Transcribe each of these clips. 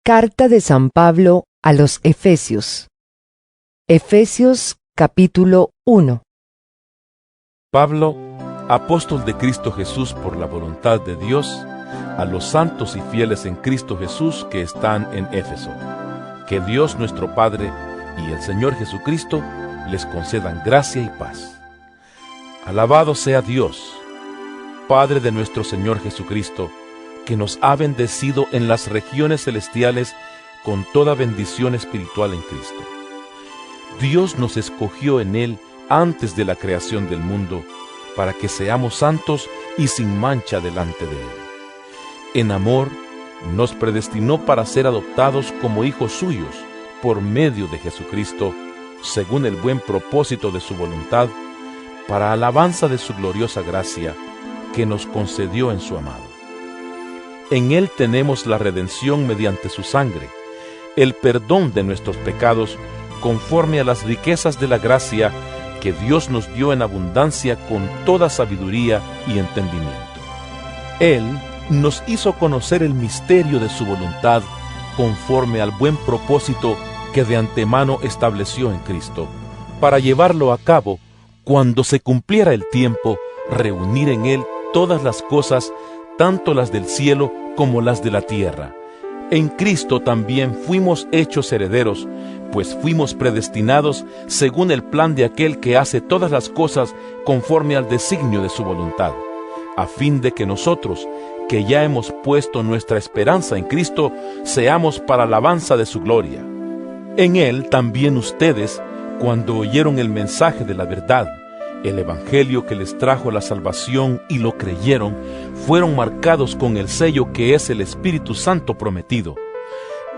Carta de San Pablo a los Efesios. Efesios capítulo 1. Pablo, apóstol de Cristo Jesús por la voluntad de Dios, a los santos y fieles en Cristo Jesús que están en Éfeso. Que Dios nuestro Padre y el Señor Jesucristo les concedan gracia y paz. Alabado sea Dios, Padre de nuestro Señor Jesucristo, que nos ha bendecido en las regiones celestiales con toda bendición espiritual en Cristo. Dios nos escogió en Él antes de la creación del mundo, para que seamos santos y sin mancha delante de Él. En amor, nos predestinó para ser adoptados como hijos suyos por medio de Jesucristo, según el buen propósito de su voluntad, para alabanza de su gloriosa gracia, que nos concedió en su amado. En Él tenemos la redención mediante su sangre, el perdón de nuestros pecados, conforme a las riquezas de la gracia que Dios nos dio en abundancia con toda sabiduría y entendimiento. Él nos hizo conocer el misterio de su voluntad, conforme al buen propósito que de antemano estableció en Cristo, para llevarlo a cabo, cuando se cumpliera el tiempo, reunir en Él todas las cosas, tanto las del cielo como las de la tierra. En Cristo también fuimos hechos herederos, pues fuimos predestinados según el plan de aquel que hace todas las cosas conforme al designio de su voluntad, a fin de que nosotros, que ya hemos puesto nuestra esperanza en Cristo, seamos para alabanza de su gloria. En Él también ustedes, cuando oyeron el mensaje de la verdad, el evangelio que les trajo la salvación y lo creyeron, fueron marcados con el sello que es el Espíritu Santo prometido.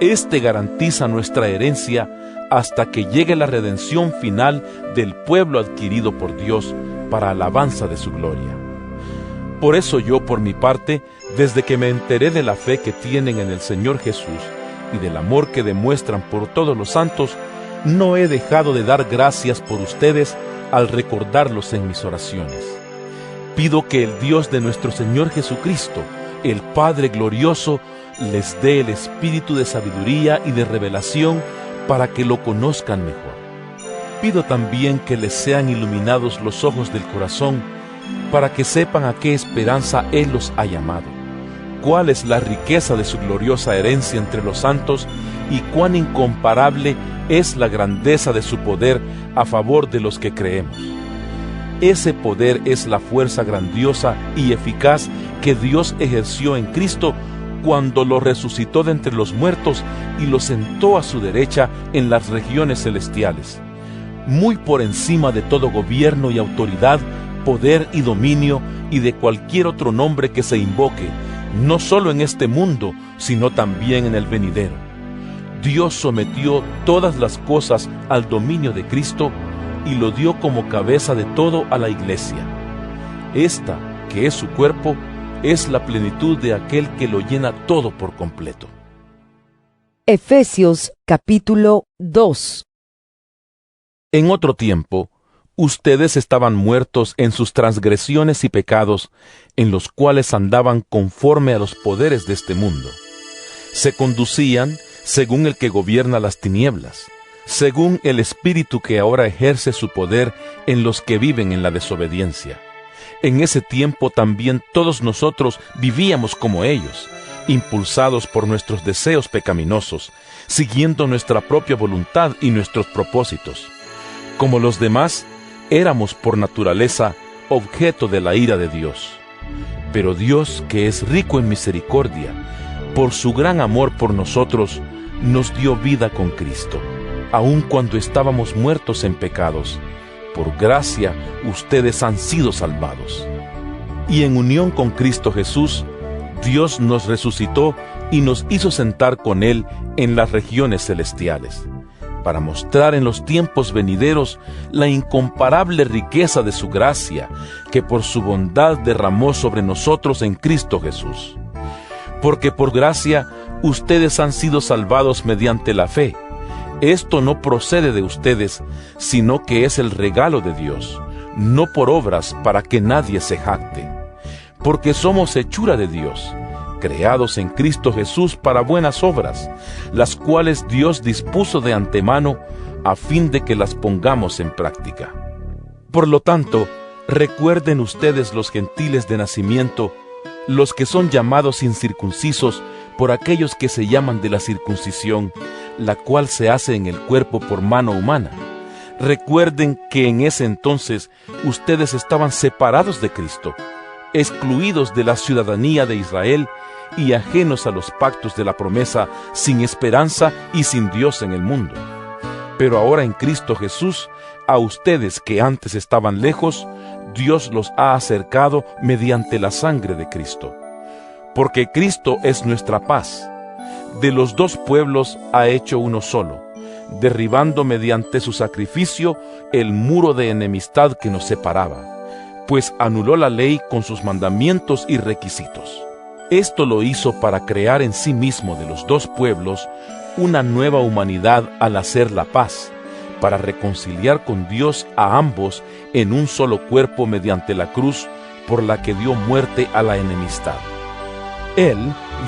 Este garantiza nuestra herencia hasta que llegue la redención final del pueblo adquirido por Dios para alabanza de su gloria. Por eso yo, por mi parte, desde que me enteré de la fe que tienen en el Señor Jesús y del amor que demuestran por todos los santos, no he dejado de dar gracias por ustedes al recordarlos en mis oraciones. Pido que el Dios de nuestro Señor Jesucristo, el Padre glorioso, les dé el espíritu de sabiduría y de revelación para que lo conozcan mejor. Pido también que les sean iluminados los ojos del corazón, para que sepan a qué esperanza Él los ha llamado, cuál es la riqueza de su gloriosa herencia entre los santos y cuán incomparable es la grandeza de su poder a favor de los que creemos. Ese poder es la fuerza grandiosa y eficaz que Dios ejerció en Cristo cuando lo resucitó de entre los muertos y lo sentó a su derecha en las regiones celestiales, muy por encima de todo gobierno y autoridad, poder y dominio y de cualquier otro nombre que se invoque, no solo en este mundo, sino también en el venidero. Dios sometió todas las cosas al dominio de Cristo y lo dio como cabeza de todo a la Iglesia. Esta, que es su cuerpo, es la plenitud de aquel que lo llena todo por completo. Efesios capítulo 2. En otro tiempo, ustedes estaban muertos en sus transgresiones y pecados, en los cuales andaban conforme a los poderes de este mundo. Se conducían según el que gobierna las tinieblas, según el espíritu que ahora ejerce su poder en los que viven en la desobediencia. En ese tiempo también todos nosotros vivíamos como ellos, impulsados por nuestros deseos pecaminosos, siguiendo nuestra propia voluntad y nuestros propósitos. Como los demás, éramos por naturaleza objeto de la ira de Dios. Pero Dios, que es rico en misericordia, por su gran amor por nosotros, nos dio vida con Cristo, aun cuando estábamos muertos en pecados. Por gracia, ustedes han sido salvados. Y en unión con Cristo Jesús, Dios nos resucitó y nos hizo sentar con Él en las regiones celestiales, para mostrar en los tiempos venideros la incomparable riqueza de su gracia, que por su bondad derramó sobre nosotros en Cristo Jesús. Porque por gracia ustedes han sido salvados mediante la fe. Esto no procede de ustedes, sino que es el regalo de Dios, no por obras para que nadie se jacte. Porque somos hechura de Dios, creados en Cristo Jesús para buenas obras, las cuales Dios dispuso de antemano a fin de que las pongamos en práctica. Por lo tanto, recuerden ustedes los gentiles de nacimiento, los que son llamados incircuncisos por aquellos que se llaman de la circuncisión, la cual se hace en el cuerpo por mano humana. Recuerden que en ese entonces ustedes estaban separados de Cristo, excluidos de la ciudadanía de Israel y ajenos a los pactos de la promesa, sin esperanza y sin Dios en el mundo. Pero ahora en Cristo Jesús, a ustedes que antes estaban lejos, Dios los ha acercado mediante la sangre de Cristo. Porque Cristo es nuestra paz. De los dos pueblos ha hecho uno solo, derribando mediante su sacrificio el muro de enemistad que nos separaba, pues anuló la ley con sus mandamientos y requisitos. Esto lo hizo para crear en sí mismo de los dos pueblos una nueva humanidad al hacer la paz, para reconciliar con Dios a ambos en un solo cuerpo mediante la cruz, por la que dio muerte a la enemistad. Él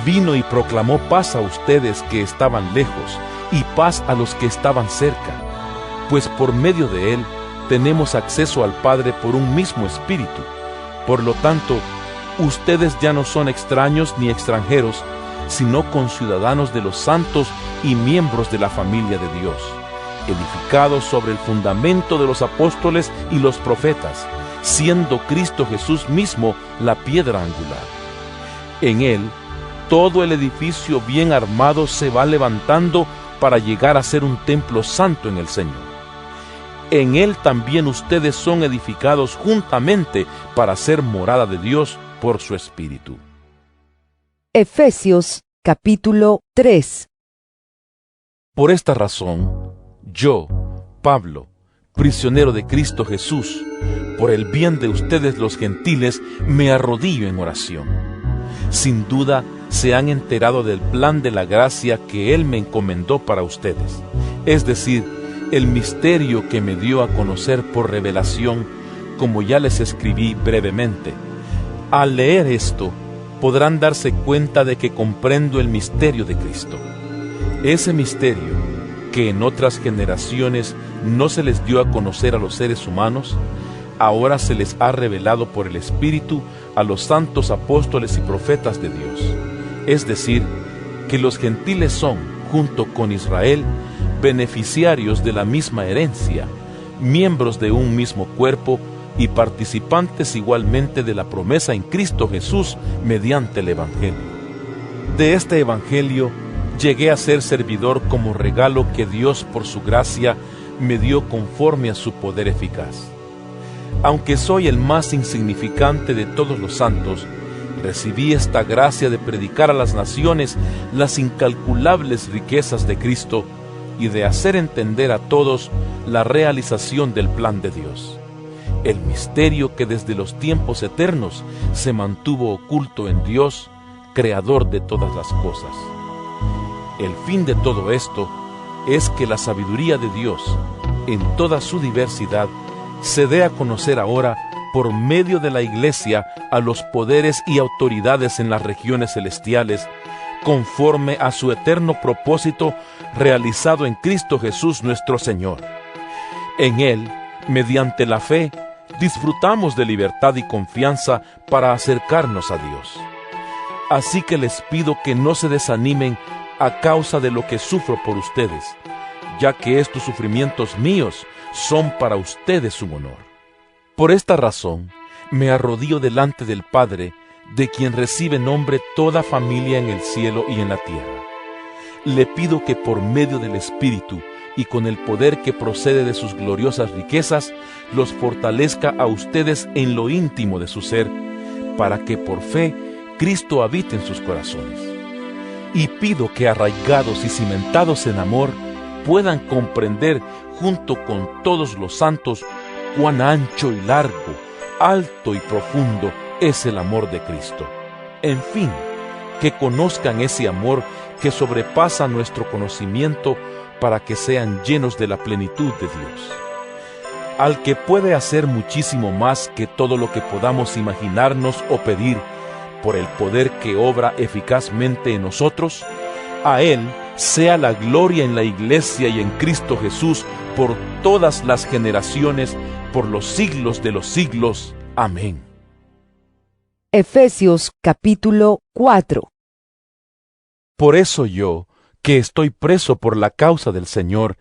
vino y proclamó paz a ustedes que estaban lejos, y paz a los que estaban cerca, pues por medio de Él tenemos acceso al Padre por un mismo Espíritu. Por lo tanto, ustedes ya no son extraños ni extranjeros, sino conciudadanos de los santos y miembros de la familia de Dios, edificados sobre el fundamento de los apóstoles y los profetas, siendo Cristo Jesús mismo la piedra angular. En Él, todo el edificio bien armado se va levantando para llegar a ser un templo santo en el Señor. En Él también ustedes son edificados juntamente para ser morada de Dios por su Espíritu. Efesios capítulo 3. Por esta razón, yo, Pablo, prisionero de Cristo Jesús, por el bien de ustedes los gentiles, me arrodillo en oración. Sin duda, se han enterado del plan de la gracia que Él me encomendó para ustedes, es decir, el misterio que me dio a conocer por revelación, como ya les escribí brevemente. Al leer esto, podrán darse cuenta de que comprendo el misterio de Cristo. Ese misterio, que en otras generaciones no se les dio a conocer a los seres humanos, ahora se les ha revelado por el Espíritu a los santos apóstoles y profetas de Dios. Es decir, que los gentiles son, junto con Israel, beneficiarios de la misma herencia, miembros de un mismo cuerpo y participantes igualmente de la promesa en Cristo Jesús mediante el Evangelio. De este Evangelio llegué a ser servidor como regalo que Dios por su gracia me dio conforme a su poder eficaz. Aunque soy el más insignificante de todos los santos, recibí esta gracia de predicar a las naciones las incalculables riquezas de Cristo y de hacer entender a todos la realización del plan de Dios, el misterio que desde los tiempos eternos se mantuvo oculto en Dios, creador de todas las cosas. El fin de todo esto es que la sabiduría de Dios, en toda su diversidad, se dé a conocer ahora por medio de la Iglesia a los poderes y autoridades en las regiones celestiales, conforme a su eterno propósito realizado en Cristo Jesús nuestro Señor. En Él, mediante la fe, disfrutamos de libertad y confianza para acercarnos a Dios. Así que les pido que no se desanimen a causa de lo que sufro por ustedes, ya que estos sufrimientos míos son para ustedes un honor. Por esta razón, me arrodillo delante del Padre, de quien recibe nombre toda familia en el cielo y en la tierra. Le pido que por medio del Espíritu y con el poder que procede de sus gloriosas riquezas, los fortalezca a ustedes en lo íntimo de su ser, para que por fe Cristo habite en sus corazones. Y pido que arraigados y cimentados en amor, puedan comprender junto con todos los santos cuán ancho y largo, alto y profundo es el amor de Cristo. En fin, que conozcan ese amor que sobrepasa nuestro conocimiento, para que sean llenos de la plenitud de Dios. Al que puede hacer muchísimo más que todo lo que podamos imaginarnos o pedir, por el poder que obra eficazmente en nosotros, a Él sea la gloria en la Iglesia y en Cristo Jesús por todas las generaciones, por los siglos de los siglos. Amén. Efesios capítulo 4. Por eso yo, que estoy preso por la causa del Señor,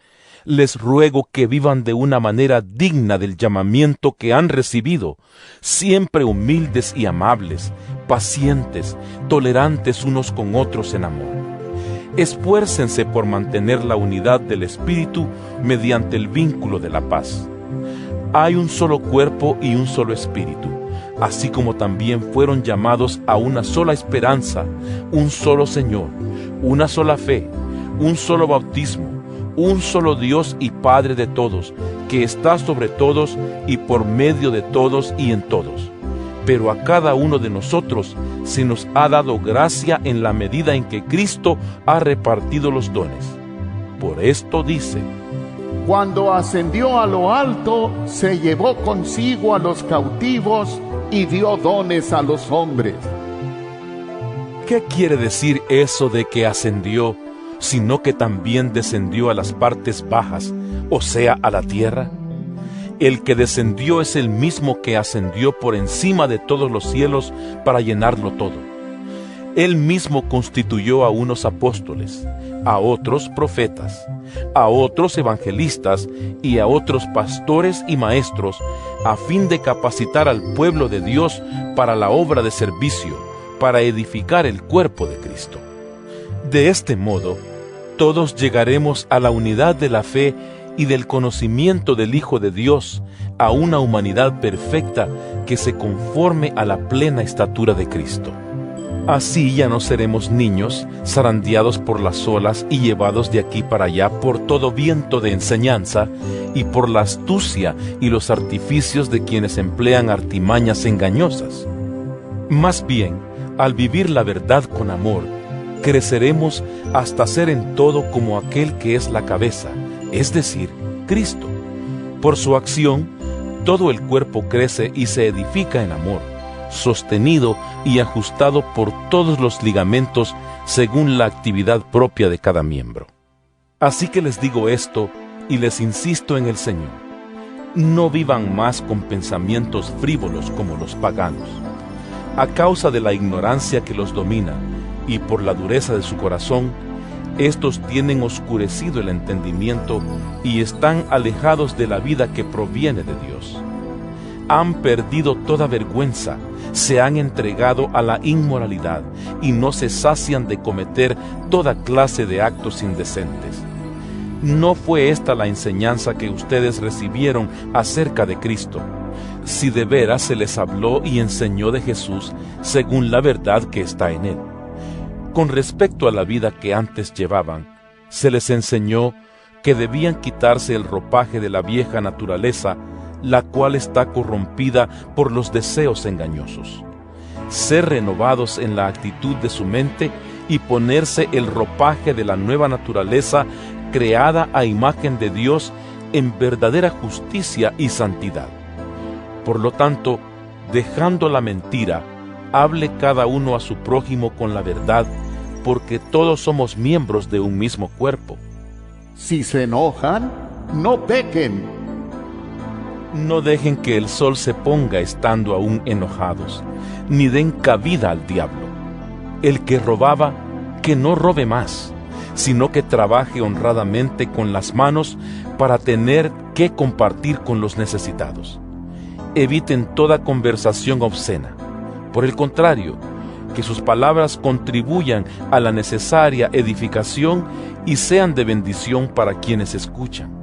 les ruego que vivan de una manera digna del llamamiento que han recibido, siempre humildes y amables, pacientes, tolerantes unos con otros en amor. Esfuércense por mantener la unidad del Espíritu mediante el vínculo de la paz. Hay un solo cuerpo y un solo Espíritu, así como también fueron llamados a una sola esperanza, un solo Señor, una sola fe, un solo bautismo, un solo Dios y Padre de todos, que está sobre todos y por medio de todos y en todos. Pero a cada uno de nosotros se nos ha dado gracia en la medida en que Cristo ha repartido los dones. Por esto dice: Cuando ascendió a lo alto, se llevó consigo a los cautivos y dio dones a los hombres. ¿Qué quiere decir eso de que ascendió, sino que también descendió a las partes bajas, o sea, a la tierra? El que descendió es el mismo que ascendió por encima de todos los cielos para llenarlo todo. Él mismo constituyó a unos apóstoles, a otros profetas, a otros evangelistas y a otros pastores y maestros, a fin de capacitar al pueblo de Dios para la obra de servicio, para edificar el cuerpo de Cristo. De este modo, todos llegaremos a la unidad de la fe y del conocimiento del Hijo de Dios, a una humanidad perfecta que se conforme a la plena estatura de Cristo. Así ya no seremos niños, zarandeados por las olas y llevados de aquí para allá por todo viento de enseñanza y por la astucia y los artificios de quienes emplean artimañas engañosas. Más bien, al vivir la verdad con amor, creceremos hasta ser en todo como aquel que es la cabeza, es decir, Cristo. Por su acción, todo el cuerpo crece y se edifica en amor, sostenido y ajustado por todos los ligamentos según la actividad propia de cada miembro. Así que les digo esto y les insisto en el Señor: no vivan más con pensamientos frívolos como los paganos. A causa de la ignorancia que los domina y por la dureza de su corazón, estos tienen oscurecido el entendimiento y están alejados de la vida que proviene de Dios. Han perdido toda vergüenza, se han entregado a la inmoralidad y no se sacian de cometer toda clase de actos indecentes. ¿No fue esta la enseñanza que ustedes recibieron acerca de Cristo, si de veras se les habló y enseñó de Jesús según la verdad que está en Él? Con respecto a la vida que antes llevaban, se les enseñó que debían quitarse el ropaje de la vieja naturaleza, la cual está corrompida por los deseos engañosos, ser renovados en la actitud de su mente y ponerse el ropaje de la nueva naturaleza creada a imagen de Dios en verdadera justicia y santidad. Por lo tanto, dejando la mentira, hable cada uno a su prójimo con la verdad, porque todos somos miembros de un mismo cuerpo. Si se enojan, no pequen. No dejen que el sol se ponga estando aún enojados, ni den cabida al diablo. El que robaba, que no robe más, sino que trabaje honradamente con las manos para tener que compartir con los necesitados. Eviten toda conversación obscena. Por el contrario, que sus palabras contribuyan a la necesaria edificación y sean de bendición para quienes escuchan.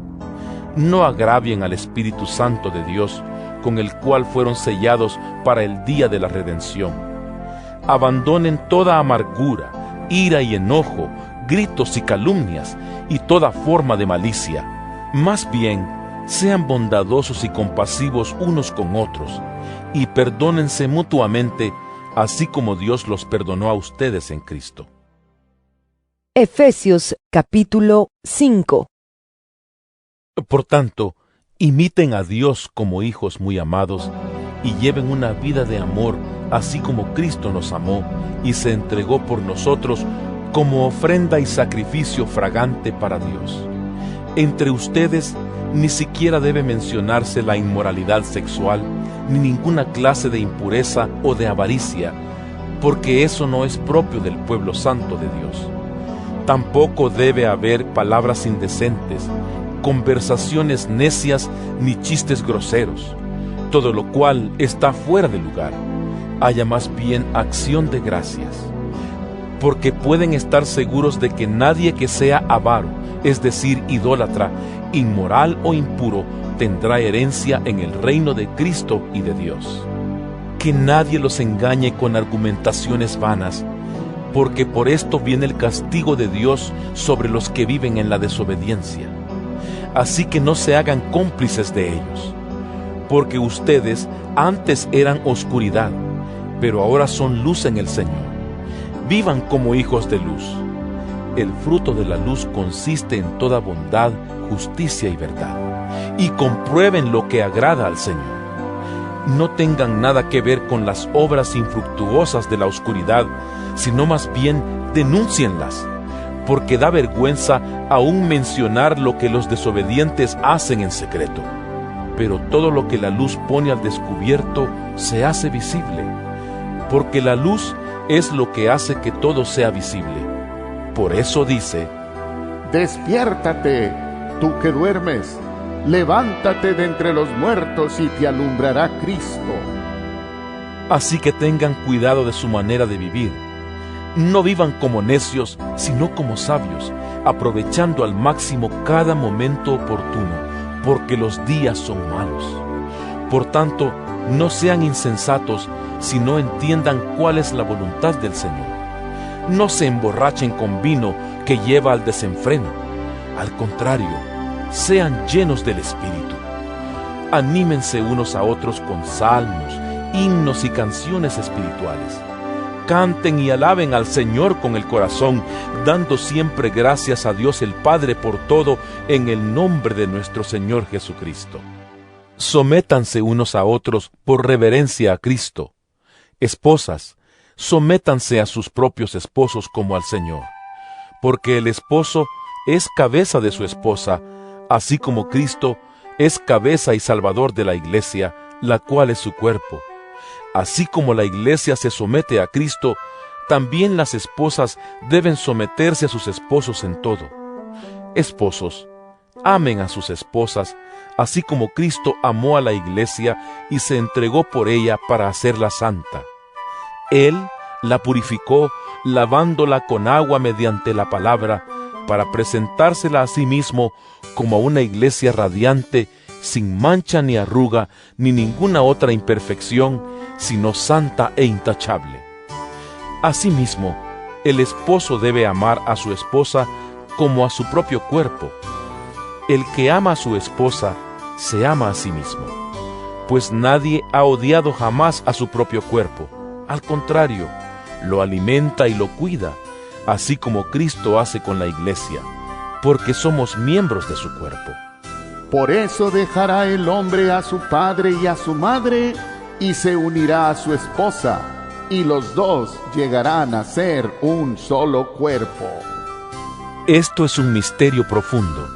No agravien al Espíritu Santo de Dios, con el cual fueron sellados para el día de la redención. Abandonen toda amargura, ira y enojo, gritos y calumnias, y toda forma de malicia. Más bien, sean bondadosos y compasivos unos con otros, y perdónense mutuamente, así como Dios los perdonó a ustedes en Cristo. Efesios capítulo 5. Por tanto, imiten a Dios como hijos muy amados, y lleven una vida de amor, así como Cristo nos amó y se entregó por nosotros como ofrenda y sacrificio fragante para Dios. Entre ustedes ni siquiera debe mencionarse la inmoralidad sexual, ni ninguna clase de impureza o de avaricia, porque eso no es propio del pueblo santo de Dios. Tampoco debe haber palabras indecentes, conversaciones necias ni chistes groseros, todo lo cual está fuera de lugar. Haya más bien acción de gracias, porque pueden estar seguros de que nadie que sea avaro, es decir, idólatra, inmoral o impuro, tendrá herencia en el reino de Cristo y de Dios. Que nadie los engañe con argumentaciones vanas, porque por esto viene el castigo de Dios sobre los que viven en la desobediencia. Así que no se hagan cómplices de ellos, porque ustedes antes eran oscuridad, pero ahora son luz en el Señor. Vivan como hijos de luz. El fruto de la luz consiste en toda bondad, justicia y verdad. Y comprueben lo que agrada al Señor. No tengan nada que ver con las obras infructuosas de la oscuridad, sino más bien denúncienlas, porque da vergüenza aún mencionar lo que los desobedientes hacen en secreto. Pero todo lo que la luz pone al descubierto se hace visible, porque la luz es lo que hace que todo sea visible. Por eso dice: Despiértate, tú que duermes, levántate de entre los muertos y te alumbrará Cristo. Así que tengan cuidado de su manera de vivir. No vivan como necios, sino como sabios, aprovechando al máximo cada momento oportuno, porque los días son malos. Por tanto, no sean insensatos, sino entiendan cuál es la voluntad del Señor. No se emborrachen con vino que lleva al desenfreno. Al contrario, sean llenos del Espíritu. Anímense unos a otros con salmos, himnos y canciones espirituales. Canten y alaben al Señor con el corazón, dando siempre gracias a Dios el Padre por todo, en el nombre de nuestro Señor Jesucristo. Sométanse unos a otros por reverencia a Cristo. Esposas, sométanse a sus propios esposos como al Señor, porque el esposo es cabeza de su esposa, así como Cristo es cabeza y salvador de la iglesia, la cual es su cuerpo. Así como la iglesia se somete a Cristo, también las esposas deben someterse a sus esposos en todo. Esposos, amen a sus esposas, así como Cristo amó a la iglesia y se entregó por ella para hacerla santa. Él la purificó, lavándola con agua mediante la palabra, para presentársela a sí mismo como a una iglesia radiante, sin mancha ni arruga, ni ninguna otra imperfección, sino santa e intachable. Asimismo, el esposo debe amar a su esposa como a su propio cuerpo. El que ama a su esposa, se ama a sí mismo, pues nadie ha odiado jamás a su propio cuerpo. Al contrario, lo alimenta y lo cuida, así como Cristo hace con la iglesia, porque somos miembros de su cuerpo. Por eso dejará el hombre a su padre y a su madre, y se unirá a su esposa, y los dos llegarán a ser un solo cuerpo. Esto es un misterio profundo.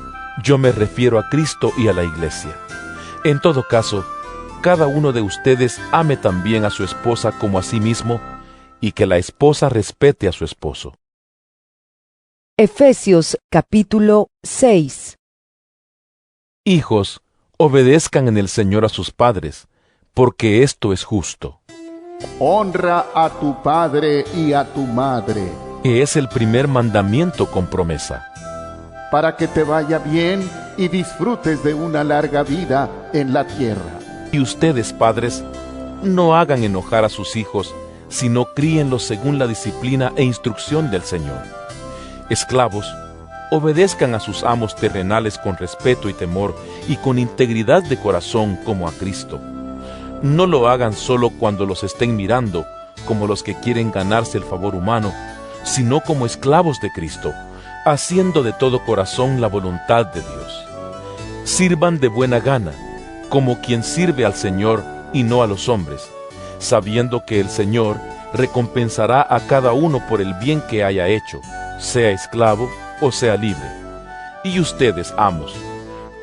Yo me refiero a Cristo y a la iglesia. En todo caso, cada uno de ustedes ame también a su esposa como a sí mismo, y que la esposa respete a su esposo. Efesios capítulo 6. Hijos, obedezcan en el Señor a sus padres, porque esto es justo. Honra a tu padre y a tu madre, Que es el primer mandamiento con promesa, para que te vaya bien y disfrutes de una larga vida en la tierra. y ustedes, padres, no hagan enojar a sus hijos, sino críenlos según la disciplina e instrucción del Señor. Esclavos, obedezcan a sus amos terrenales con respeto y temor y con integridad de corazón como a Cristo. No lo hagan solo cuando los estén mirando, como los que quieren ganarse el favor humano, sino como esclavos de Cristo, haciendo de todo corazón la voluntad de Dios. Sirvan de buena gana, como quien sirve al Señor y no a los hombres, sabiendo que el Señor recompensará a cada uno por el bien que haya hecho, sea esclavo o sea libre. Y ustedes, amos,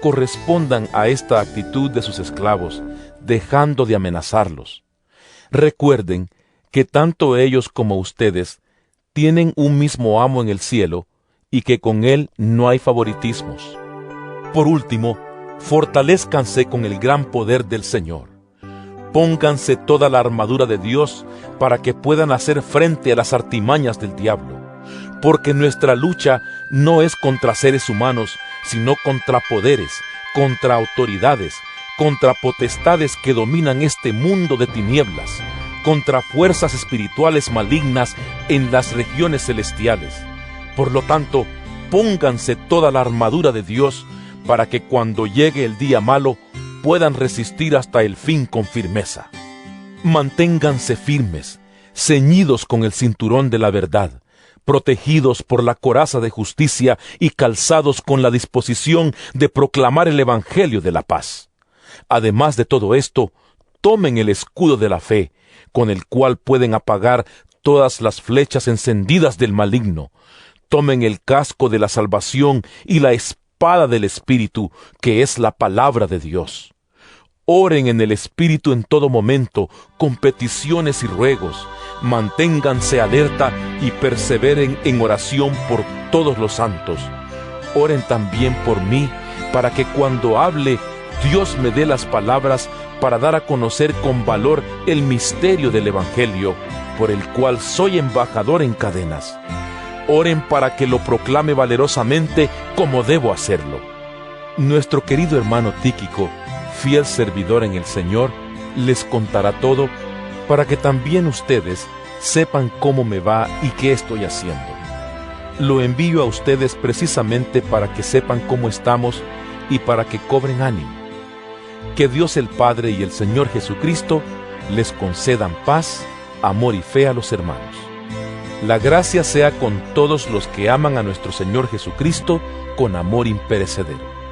correspondan a esta actitud de sus esclavos, dejando de amenazarlos. Recuerden que tanto ellos como ustedes tienen un mismo amo en el cielo y que con él no hay favoritismos. Por último, fortalézcanse con el gran poder del Señor. Pónganse toda la armadura de Dios para que puedan hacer frente a las artimañas del diablo, porque nuestra lucha no es contra seres humanos, sino contra poderes, contra autoridades, contra potestades que dominan este mundo de tinieblas, contra fuerzas espirituales malignas en las regiones celestiales. Por lo tanto, pónganse toda la armadura de Dios para que cuando llegue el día malo puedan resistir hasta el fin con firmeza. Manténganse firmes, ceñidos con el cinturón de la verdad, protegidos por la coraza de justicia y calzados con la disposición de proclamar el Evangelio de la paz. Además de todo esto, tomen el escudo de la fe, con el cual pueden apagar todas las flechas encendidas del maligno. Tomen el casco de la salvación y la espada del Espíritu, que es la palabra de Dios. Oren en el Espíritu en todo momento, con peticiones y ruegos. Manténganse alerta y perseveren en oración por todos los santos. Oren también por mí, para que cuando hable, Dios me dé las palabras para dar a conocer con valor el misterio del Evangelio, por el cual soy embajador en cadenas. Oren para que lo proclame valerosamente como debo hacerlo. Nuestro querido hermano Tíquico, fiel servidor en el Señor, les contará todo para que también ustedes sepan cómo me va y qué estoy haciendo. Lo envío a ustedes precisamente para que sepan cómo estamos y para que cobren ánimo. Que Dios el Padre y el Señor Jesucristo les concedan paz, amor y fe a los hermanos. La gracia sea con todos los que aman a nuestro Señor Jesucristo con amor imperecedero.